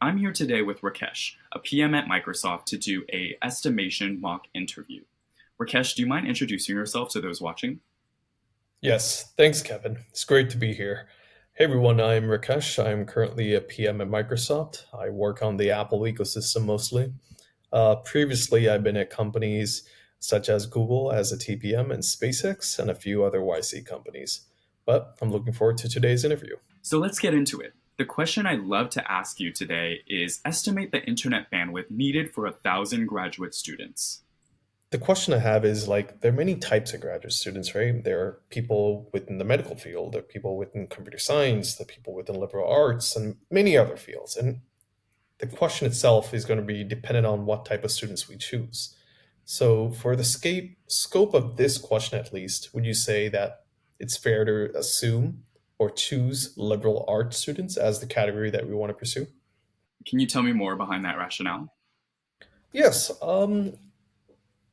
I'm here today with Rakesh, a PM at Microsoft, to do a estimation mock interview. Rakesh, do you mind introducing yourself to those watching? Yes, thanks, Kevin. It's great to be here. Hey everyone, I'm Rakesh. I'm currently a PM at Microsoft. I work on the Apple ecosystem mostly. Previously, I've been at companies such as Google as a TPM and SpaceX and a few other YC companies. But I'm looking forward to today's interview. So let's get into it. The question I'd love to ask you today is estimate the internet bandwidth needed for 1,000 graduate students. The question I have is like, there are many types of graduate students, right? There are people within the medical field, there are people within computer science, there are people within liberal arts, and many other fields. And the question itself is going to be dependent on what type of students we choose. So, for the scope of this question, at least, would you say that it's fair to assume or choose liberal arts students as the category that we want to pursue? Can you tell me more behind that rationale? Yes.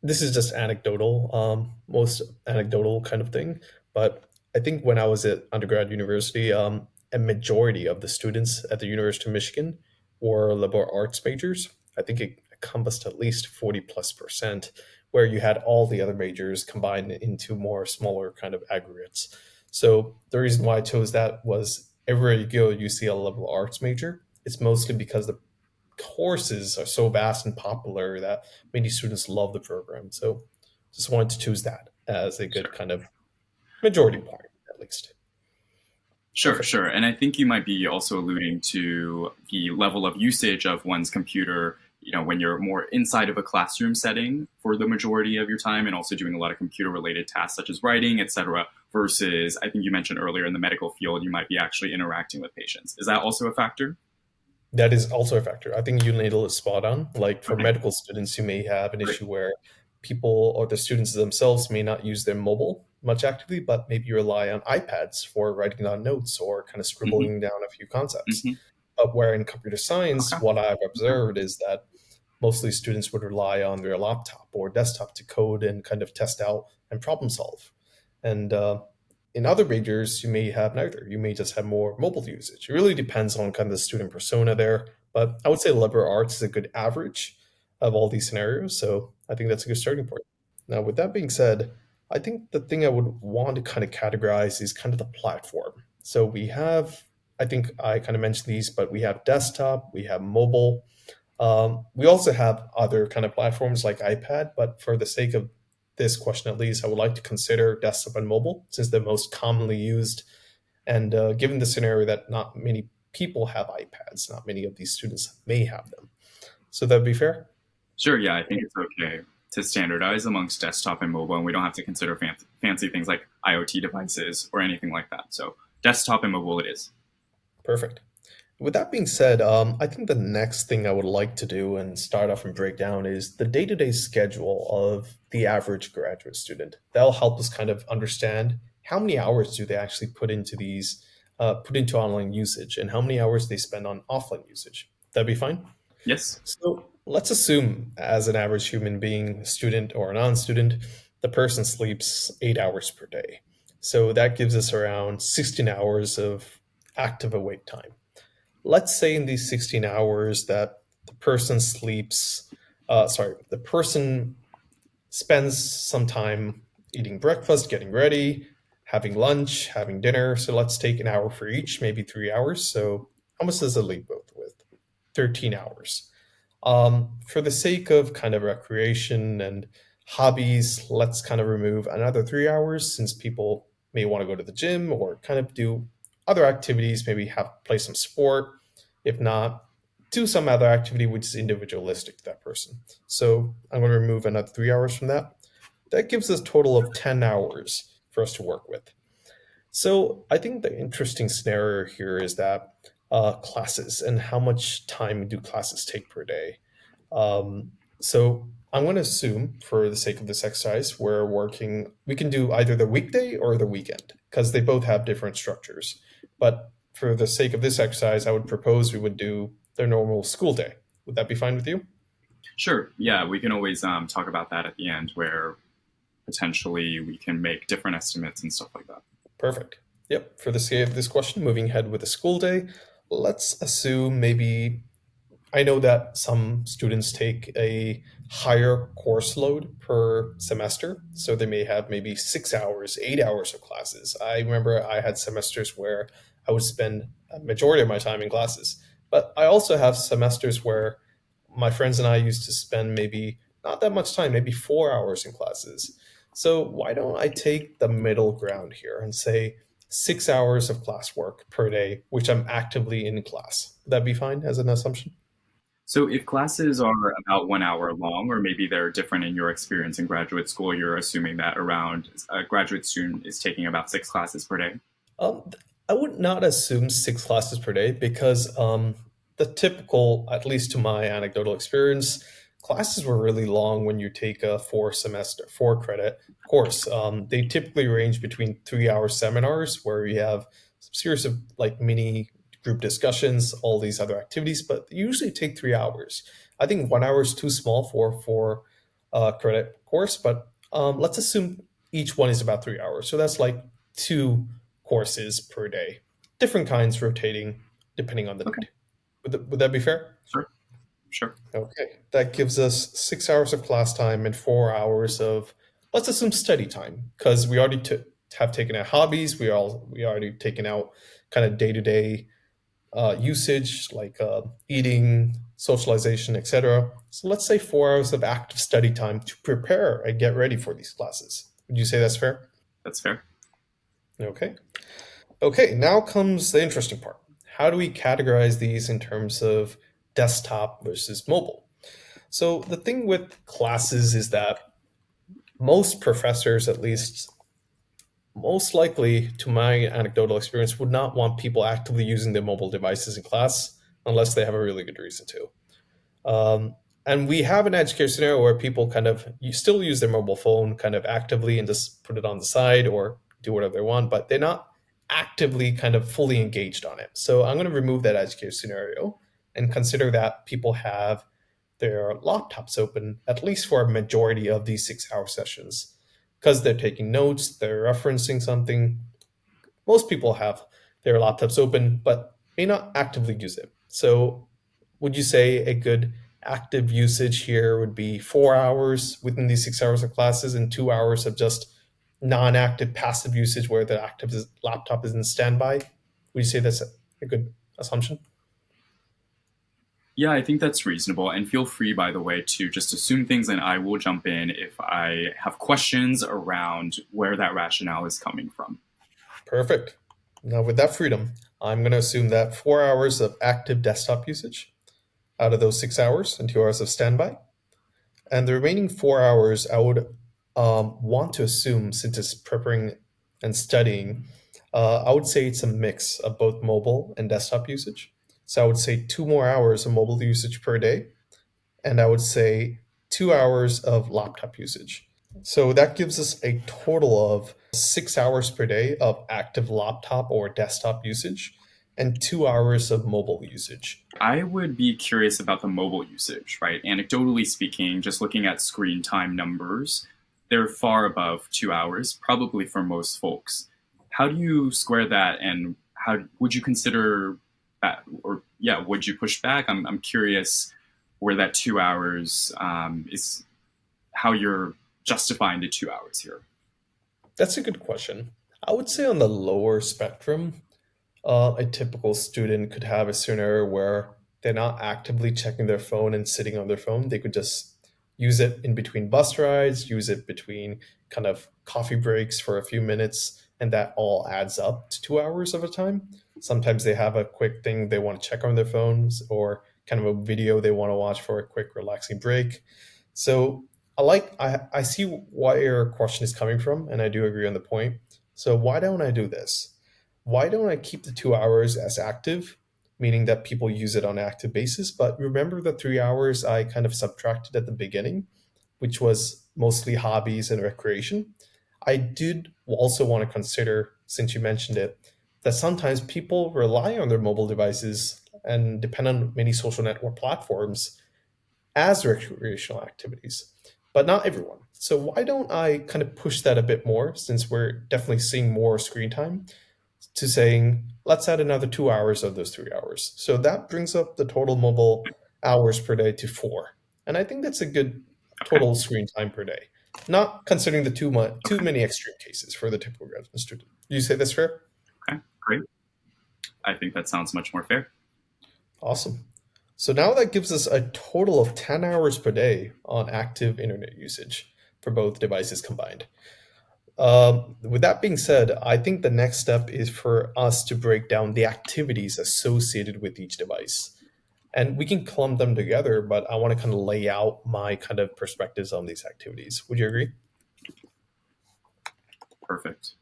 This is just anecdotal, most anecdotal kind of thing. But I think when I was at undergrad university, a majority of the students at the University of Michigan were liberal arts majors. I think it encompassed at least 40 plus percent, where you had all the other majors combined into more smaller kind of aggregates. So the reason why I chose that was everywhere you go, you see a liberal arts major. It's mostly because the courses are so vast and popular that many students love the program. So just wanted to choose that as a good Sure. kind of majority point, at least. Sure, Perfect. sure. And I think you might be also alluding to the level of usage of one's computer, when you're more inside of a classroom setting for the majority of your time and also doing a lot of computer related tasks such as writing, etc. Versus, I think you mentioned earlier in the medical field, you might be actually interacting with patients. Is that also a factor? That is also a factor. I think you nailed it spot on. Like for Okay, medical students, you may have an great. issue where people or the students themselves may not use their mobile much actively, but maybe rely on iPads for writing down notes or kind of Hmm. scribbling down a few concepts. Hmm. But where in computer Okay. science, what I've Okay. observed is that mostly students would rely on their laptop or desktop to code and kind of test out and problem solve. And in other majors, you may have neither. You may just have more mobile usage. It really depends on kind of the student persona there. But I would say liberal arts is a good average of all these scenarios. So I think that's a good starting point. Now, with that being said, I think the thing I would want to kind of categorize is kind of the platform. So we have, I think I kind of mentioned these, but we have desktop, we have mobile, we also have other kind of platforms like iPad, but for the sake of this question, at least, I would like to consider desktop and mobile since they're most commonly used. And given the scenario that not many people have iPads, not many of these students may have them. So that'd be fair? Sure, yeah, I think it's okay to standardize amongst desktop and mobile, and we don't have to consider fancy things like IoT devices or anything like that. So, desktop and mobile it is. Perfect. With that being said, I think the next thing I would like to do and start off and break down is the day to day schedule of the average graduate student. That'll help us kind of understand how many hours do they actually put into online usage, and how many hours they spend on offline usage. That'd be fine. Yes? So let's assume, as an average human being, student or non student, the person sleeps 8 hours per day. So that gives us around 16 hours of active awake time. Let's say in these 16 hours that the person spends some time eating breakfast, getting ready, having lunch, having dinner. So let's take an hour for each, maybe 3 hours. So how much does it leave both with? 13 hours. For the sake of kind of recreation and hobbies, let's kind of remove another 3 hours since people may want to go to the gym or kind of do other activities, maybe have play some sport. If not, do some other activity which is individualistic to that person. So I'm going to remove another 3 hours from that. That gives us a total of 10 hours for us to work with. So I think the interesting scenario here is that classes and how much time do classes take per day. So I'm going to assume, for the sake of this exercise, we can do either the weekday or the weekend because they both have different structures. But for the sake of this exercise, I would propose we would do their normal school day. Would that be fine with you? Sure, yeah, we can always talk about that at the end where potentially we can make different estimates and stuff like that. Perfect. Yep. For the sake of this question, moving ahead with the school day, let's assume maybe I know that some students take a higher course load per semester. So they may have maybe 6 hours, 8 hours of classes. I remember I had semesters where I would spend a majority of my time in classes. But I also have semesters where my friends and I used to spend maybe not that much time, maybe 4 hours in classes. So why don't I take the middle ground here and say 6 hours of classwork per day, which I'm actively in class? Would that be fine as an assumption? So if classes are about 1 hour long, or maybe they're different in your experience in graduate school, you're assuming that around a graduate student is taking about 6 classes per day. I would not assume 6 classes per day because the typical, at least to my anecdotal experience, classes were really long when you take a 4 credit course. They typically range between 3 hour seminars where you have some series of like mini group discussions, all these other activities, but they usually take 3 hours. I think 1 hour is too small for credit course, but let's assume each one is about 3 hours. So that's like two courses per day, different kinds rotating depending on the Okay, need. Would that be fair? sure, sure. Okay, that gives us 6 hours of class time and 4 hours of, let's assume, study time, because we already have taken out hobbies. We already taken out kind of day to day usage like eating, socialization, etc. So let's say 4 hours of active study time to prepare and get ready for these classes. Would you say that's fair? That's fair. Okay. Okay, now comes the interesting part. How do we categorize these in terms of desktop versus mobile? So the thing with classes is that most professors, at least most likely to my anecdotal experience, would not want people actively using their mobile devices in class unless they have a really good reason to. Um, and we have an edge case scenario where people kind of you still use their mobile phone kind of actively and just put it on the side or do whatever they want, but they're not actively kind of fully engaged on it. So I'm going to remove that edge case scenario and consider that people have their laptops open at least for a majority of these 6 hour sessions because they're taking notes, they're referencing something. Most people have their laptops open, but may not actively use it. So would you say a good active usage here would be 4 hours within these 6 hours of classes and 2 hours of just non-active passive usage where the laptop is in standby? Would you say that's a good assumption? Yeah, I think that's reasonable. And feel free, by the way, to just assume things, and I will jump in if I have questions around where that rationale is coming from. Perfect. Now, with that freedom, I'm going to assume that 4 hours of active desktop usage out of those 6 hours and 2 hours of standby. And the remaining 4 hours, I would want to assume, since it's preparing and studying, I would say it's a mix of both mobile and desktop usage. So I would say 2 more hours of mobile usage per day, and I would say 2 hours of laptop usage. So that gives us a total of 6 hours per day of active laptop or desktop usage and 2 hours of mobile usage. I would be curious about the mobile usage, right? Anecdotally speaking, just looking at screen time numbers, they're far above 2 hours, probably for most folks. How do you square that, and how would you consider that, or yeah, would you push back? I'm curious where that 2 hours is, how you're justifying the 2 hours here. That's a good question. I would say on the lower spectrum, a typical student could have a scenario where they're not actively checking their phone and sitting on their phone. They could just use it in between bus rides, use it between kind of coffee breaks for a few minutes, and that all adds up to 2 hours of a time. Sometimes they have a quick thing they want to check on their phones or kind of a video they want to watch for a quick relaxing break. So I see why your question is coming from, and I do agree on the point. So why don't I do this? Why don't I keep the 2 hours as active, meaning that people use it on an active basis? But remember the 3 hours I kind of subtracted at the beginning, which was mostly hobbies and recreation. I did also want to consider, since you mentioned it, that sometimes people rely on their mobile devices and depend on many social network platforms as recreational activities, but not everyone. So why don't I kind of push that a bit more since we're definitely seeing more screen time to saying, let's add another 2 hours of those 3 hours. So that brings up the total mobile hours per day to 4. And I think that's a good Okay. total screen time per day, not considering the too Okay. many extreme cases for the typical graduate student. Do you say that's fair? Okay. Great. I think that sounds much more fair. Awesome. So now that gives us a total of 10 hours per day on active internet usage for both devices combined. With that being said, I think the next step is for us to break down the activities associated with each device. And we can clump them together, but I want to kind of lay out my kind of perspectives on these activities. Would you agree? Perfect.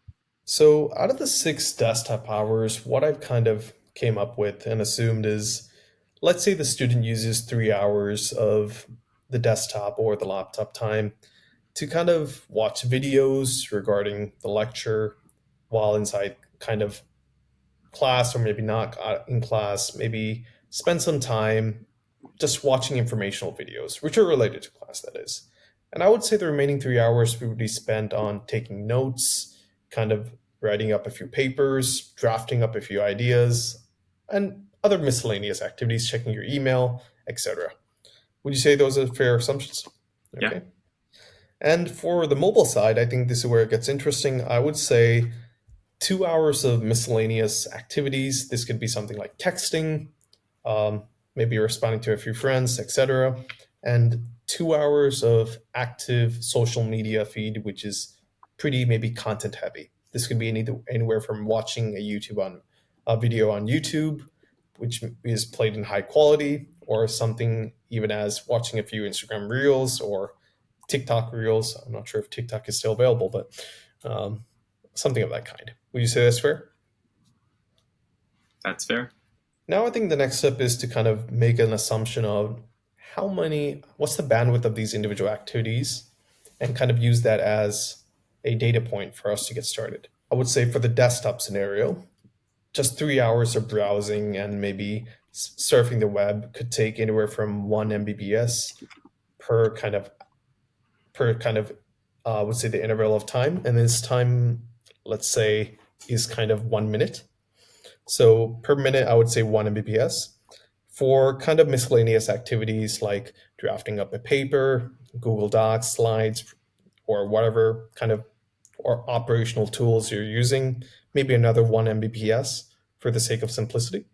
So, out of the 6 desktop hours, what I've kind of came up with and assumed is, let's say the student uses 3 hours of the desktop or the laptop time to kind of watch videos regarding the lecture while inside kind of class, or maybe not in class, maybe spend some time just watching informational videos, which are related to class, that is. And I would say the remaining 3 hours would be spent on taking notes, kind of writing up a few papers, drafting up a few ideas, and other miscellaneous activities, checking your email, etc. Would you say those are fair assumptions? Yeah. Okay. And for the mobile side, I think this is where it gets interesting. I would say 2 hours of miscellaneous activities. This could be something like texting, um, maybe responding to a few friends, etc. And 2 hours of active social media feed, which is pretty maybe content heavy. This could be anywhere from watching a video on YouTube, which is played in high quality, or something even as watching a few Instagram reels or TikTok reels. I'm not sure if TikTok is still available, but um, something of that kind. Would you say that's fair? That's fair. Now I think the next step is to kind of make an assumption of what's the bandwidth of these individual activities, and kind of use that as a data point for us to get started. I would say for the desktop scenario, just 3 hours of browsing and maybe surfing the web could take anywhere from 1 Mbps per kind of I would say the interval of time, and this time, let's say, is kind of 1 minute. So per minute, I would say 1 Mbps. For kind of miscellaneous activities like drafting up a paper, Google Docs, slides, or whatever kind of or operational tools you're using, maybe another 1 Mbps for the sake of simplicity.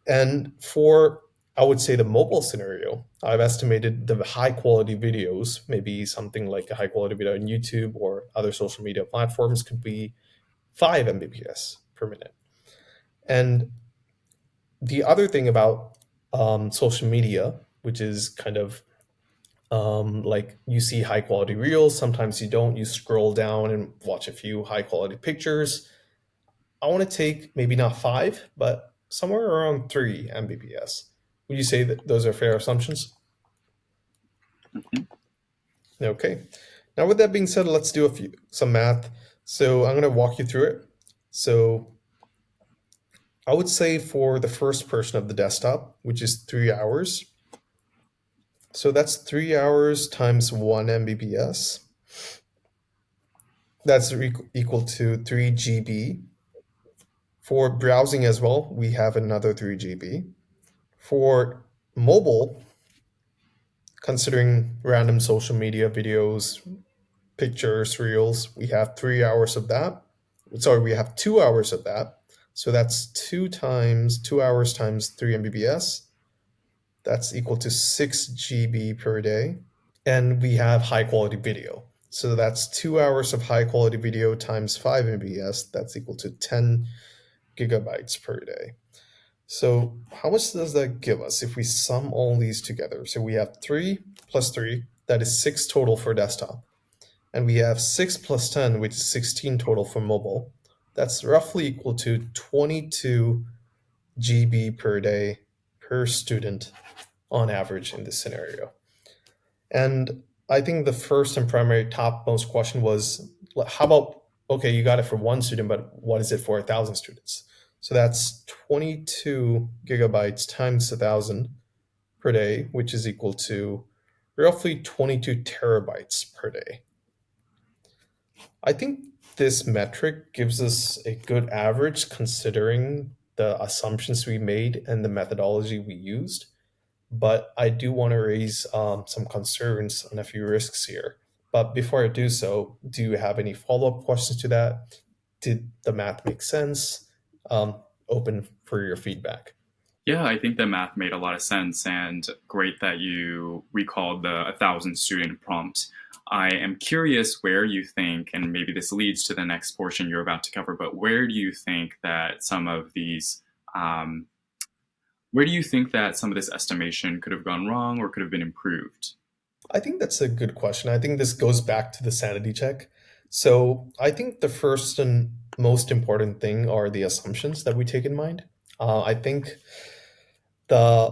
And for, I would say, the mobile scenario, I've estimated the high quality videos, maybe something like a high quality video on YouTube or other social media platforms, could be 5 Mbps per minute. And the other thing about social media, which is kind of like you see high quality reels, sometimes you don't, you scroll down and watch a few high quality pictures. I want to take maybe not 5, but somewhere around 3 Mbps. Would you say that those are fair assumptions? Mhm. Okay. Now, with that being said, let's do some math. So I'm going to walk you through it. So I would say for the first person of the desktop, which is 3 hours. So that's 3 hours times 1 Mbps. That's equal to 3 GB. For browsing as well, we have another 3 GB. For mobile, considering random social media videos, pictures, reels, we have 3 hours of that. Sorry, we have 2 hours of that. So that's 2 hours times 3 Mbps. That's equal to 6 GB per day. And we have high quality video. So that's 2 hours of high quality video times 5 Mbps. That's equal to 10 gigabytes per day. So how much does that give us if we sum all these together? So we have 3 plus 3, that is 6 total for desktop. And we have 6 plus 10, which is 16 total for mobile. That's roughly equal to 22 GB per day per student on average in this scenario. And I think the first and primary topmost question was, how about, okay, you got it for one student, but what is it for 1,000 students? So that's 22 gigabytes times 1,000 per day, which is equal to roughly 22 terabytes per day. I think this metric gives us a good average considering the assumptions we made and the methodology we used. but I do want to raise some concerns on a few risks here. But before I do so, do you have any follow-up questions to that? Did the math make sense? Open for your feedback. Yeah, I think that math made a lot of sense, and great that you recalled the 1,000 student prompt. I am curious where you think, and maybe this leads to the next portion you're about to cover, but um, where do you think that some of this estimation could have gone wrong or could have been improved? I think that's a good question. I think this goes back to the sanity check. So I think the first and most important thing are the assumptions that we take in mind. I think the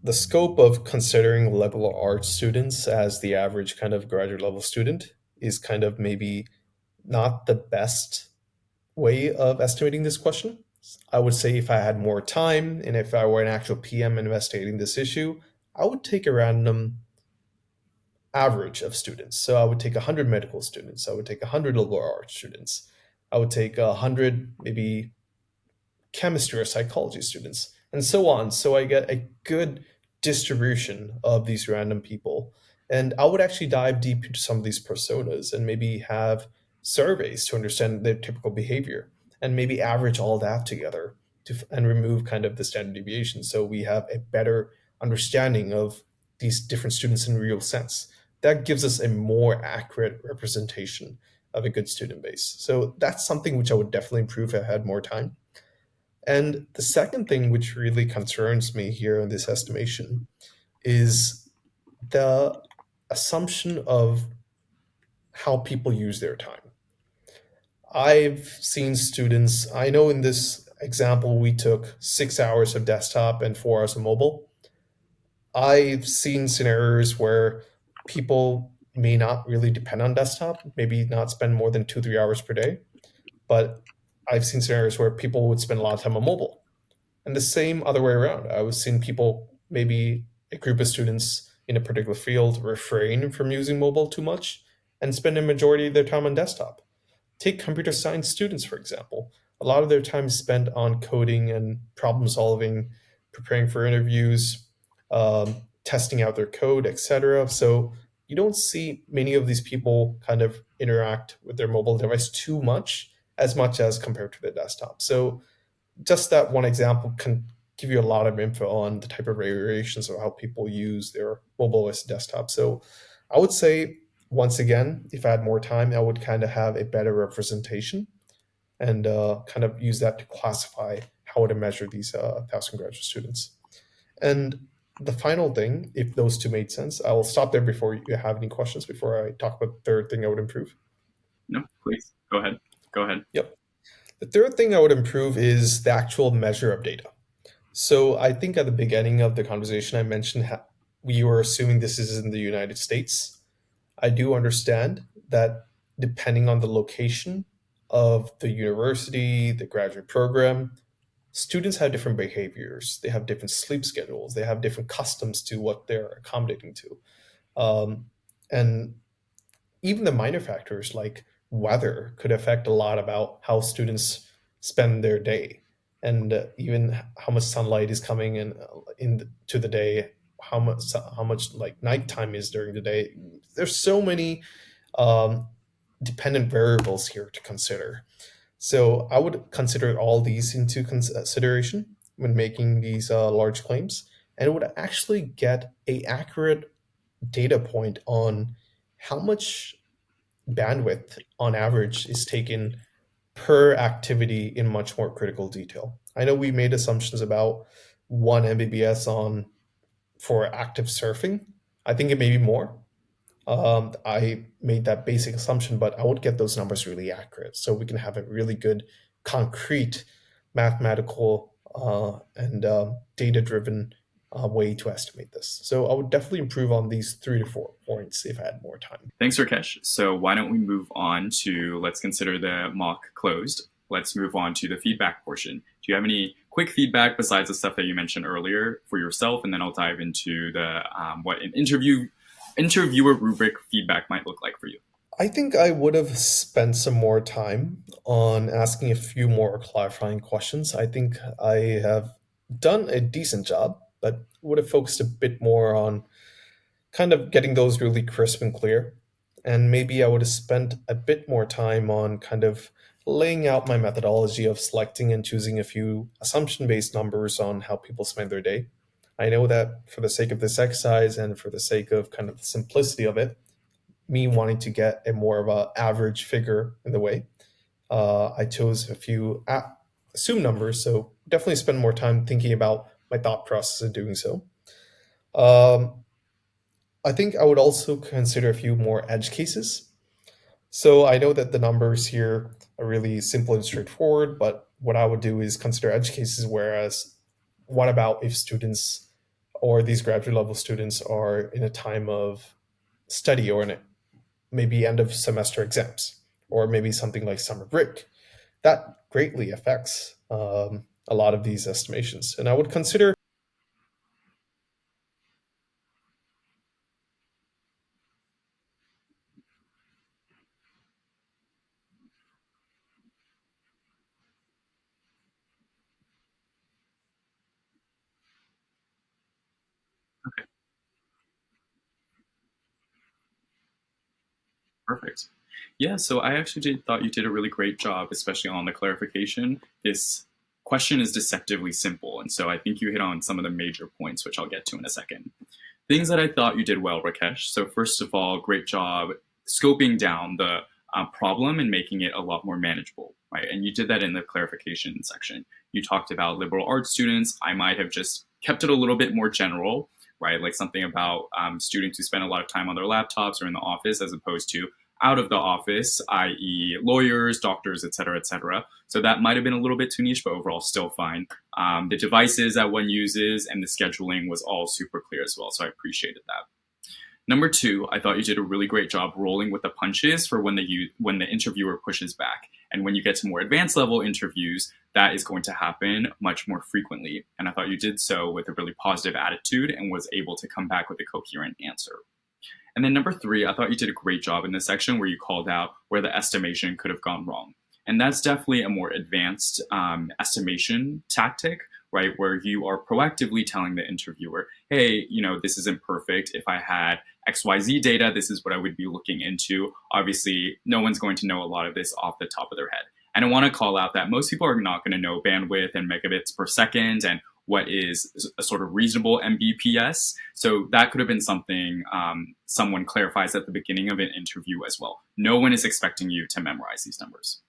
the scope of considering liberal arts students as the average kind of graduate level student is kind of maybe not the best way of estimating this question. I would say if I had more time and if I were an actual PM investigating this issue, I would take a random average of students. So I would take 100 medical students, I would take 100 liberal arts students, I would take 100 maybe chemistry or psychology students, and so on. So I get a good distribution of these random people. And I would actually dive deep into some of these personas and maybe have surveys to understand their typical behavior and maybe average all that together and remove kind of the standard deviation. So we have a better understanding of these different students in real sense. That gives us a more accurate representation of a good student base. So that's something which I would definitely improve if I had more time. And the second thing which really concerns me here in this estimation is the assumption of how people use their time. I've seen students, I know in this example, we took 6 hours of desktop and 4 hours of mobile. I've seen scenarios where people may not really depend on desktop, maybe not spend more than 2, 3 hours per day. But I've seen scenarios where people would spend a lot of time on mobile. And the same other way around. I was seeing people, maybe a group of students in a particular field, refrain from using mobile too much and spend a majority of their time on desktop. Take computer science students, for example. A lot of their time is spent on coding and problem solving, preparing for interviews, testing out their code, etc. So you don't see many of these people kind of interact with their mobile device too much, as much as compared to the desktop. So just that one example can give you a lot of info on the type of variations of how people use their mobile OS desktop. So I would say, once again, if I had more time, I would kind of have a better representation and kind of use that to classify how to measure these 1,000 graduate students. And the final thing, if those two made sense, I will stop there before you have any questions before I talk about the third thing I would improve. No, please go ahead. Go ahead. Yep. The third thing I would improve is the actual measure of data. So I think at the beginning of the conversation, I mentioned we were assuming this is in the United States. I do understand that depending on the location of the university, the graduate program, students have different behaviors. They have different sleep schedules. They have different customs to what they're accommodating to. And even the minor factors like weather could affect a lot about how students spend their day, and even how much sunlight is coming into the day, how much like nighttime is during the day. There's so many um, dependent variables here to consider. So I would consider all these into consideration when making these large claims, and it would actually get a accurate data point on how much bandwidth on average is taken per activity in much more critical detail. I know we made assumptions about 1 Mbps on for active surfing. I think it may be more. I made that basic assumption, but I would get those numbers really accurate so we can have a really good, concrete, mathematical and data driven way to estimate this. So I would definitely improve on these 3 to 4 points if I had more time. Thanks, Rakesh. So why don't we move on to, let's consider the mock closed. Let's move on to the feedback portion. Do you have any quick feedback besides the stuff that you mentioned earlier for yourself? And then I'll dive into the what an interviewer rubric feedback might look like for you. I think I would have spent some more time on asking a few more clarifying questions. I think I have done a decent job, but would have focused a bit more on kind of getting those really crisp and clear. And maybe I would have spent a bit more time on kind of laying out my methodology of selecting and choosing a few assumption based numbers on how people spend their day. I know that for the sake of this exercise and for the sake of kind of the simplicity of it, me wanting to get a more of a average figure in the way, I chose a few assumed numbers. So definitely spend more time thinking about my thought process of doing so. Um, I think I would also consider a few more edge cases. So I know that the numbers here are really simple and straightforward, but what I would do is consider edge cases. Whereas, what about if students or these graduate level students are in a time of study or in maybe end of semester exams, or maybe something like summer break? That greatly affects a lot of these estimations. And I would consider. Perfect. Yeah, so I actually thought you did a really great job, especially on the clarification. This question is deceptively simple, and so I think you hit on some of the major points, which I'll get to in a second. Things that I thought you did well, Rakesh. So first of all, great job scoping down the problem and making it a lot more manageable, right? And you did that in the clarification section. You talked about liberal arts students. I might have just kept it a little bit more general, right? Like something about students who spend a lot of time on their laptops or in the office as opposed to out of the office, i.e., lawyers, doctors, et cetera, et cetera. So that might have been a little bit too niche, but overall still fine. The devices that one uses and the scheduling was all super clear as well, so I appreciated that. Number two, I thought you did a really great job rolling with the punches for when the interviewer pushes back. And when you get to more advanced level interviews, that is going to happen much more frequently. And I thought you did so with a really positive attitude and was able to come back with a coherent answer. And then number three, I thought you did a great job in this section where you called out where the estimation could have gone wrong. And that's definitely a more advanced estimation tactic, right? Where you are proactively telling the interviewer, hey, this isn't perfect. If I had XYZ data, this is what I would be looking into. Obviously, no one's going to know a lot of this off the top of their head. And I want to call out that most people are not going to know bandwidth and megabits per second and what is a sort of reasonable Mbps. So that could have been something someone clarifies at the beginning of an interview as well. No one is expecting you to memorize these numbers.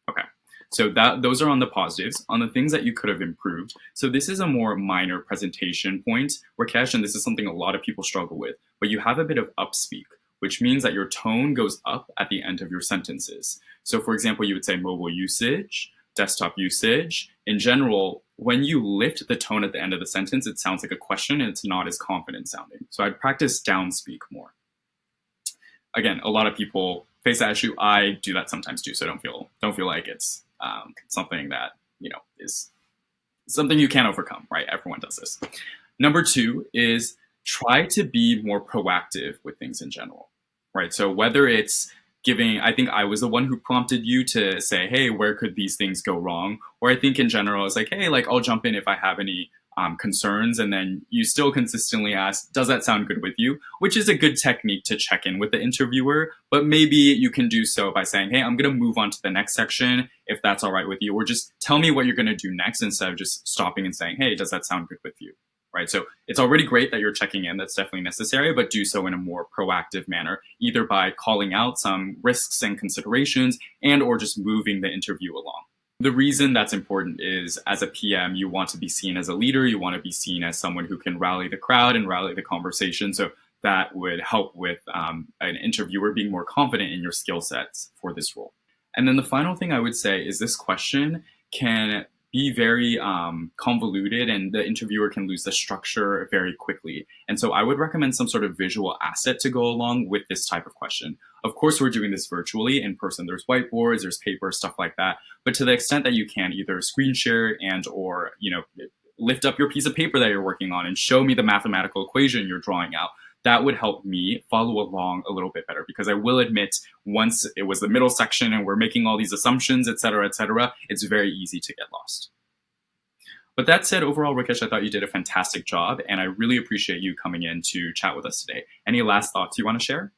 Okay, so those are on the positives. On the things that you could have improved. So this is a more minor presentation point, Rakesh, and this is something a lot of people struggle with, but you have a bit of upspeak, which means that your tone goes up at the end of your sentences. So for example, you would say mobile usage, desktop usage. In general, when you lift the tone at the end of the sentence, it sounds like a question and it's not as confident sounding. So I'd practice downspeak more. Again, a lot of people face that issue. I do that sometimes too, so don't feel like it's something that is something you can't overcome, right? Everyone does this. Number two is try to be more proactive with things in general, right? So whether it's I think I was the one who prompted you to say, hey, where could these things go wrong? Or I think in general, it's like, hey, I'll jump in if I have any concerns. And then you still consistently ask, does that sound good with you? Which is a good technique to check in with the interviewer. But maybe you can do so by saying, hey, I'm going to move on to the next section if that's all right with you. Or just tell me what you're going to do next instead of just stopping and saying, hey, does that sound good with you? Right? So it's already great that you're checking in. That's definitely necessary, but do so in a more proactive manner, either by calling out some risks and considerations and or just moving the interview along. The reason that's important is as a PM, you want to be seen as a leader. You want to be seen as someone who can rally the crowd and rally the conversation. So that would help with an interviewer being more confident in your skill sets for this role. And then the final thing I would say is this question can be very convoluted and the interviewer can lose the structure very quickly. And so I would recommend some sort of visual asset to go along with this type of question. Of course, we're doing this virtually. In person, there's whiteboards, there's paper, stuff like that. But to the extent that you can either screen share and or, lift up your piece of paper that you're working on and show me the mathematical equation you're drawing out, that would help me follow along a little bit better, because I will admit, once it was the middle section and we're making all these assumptions, et cetera, it's very easy to get lost. But that said, overall, Rakesh, I thought you did a fantastic job, and I really appreciate you coming in to chat with us today. Any last thoughts you want to share?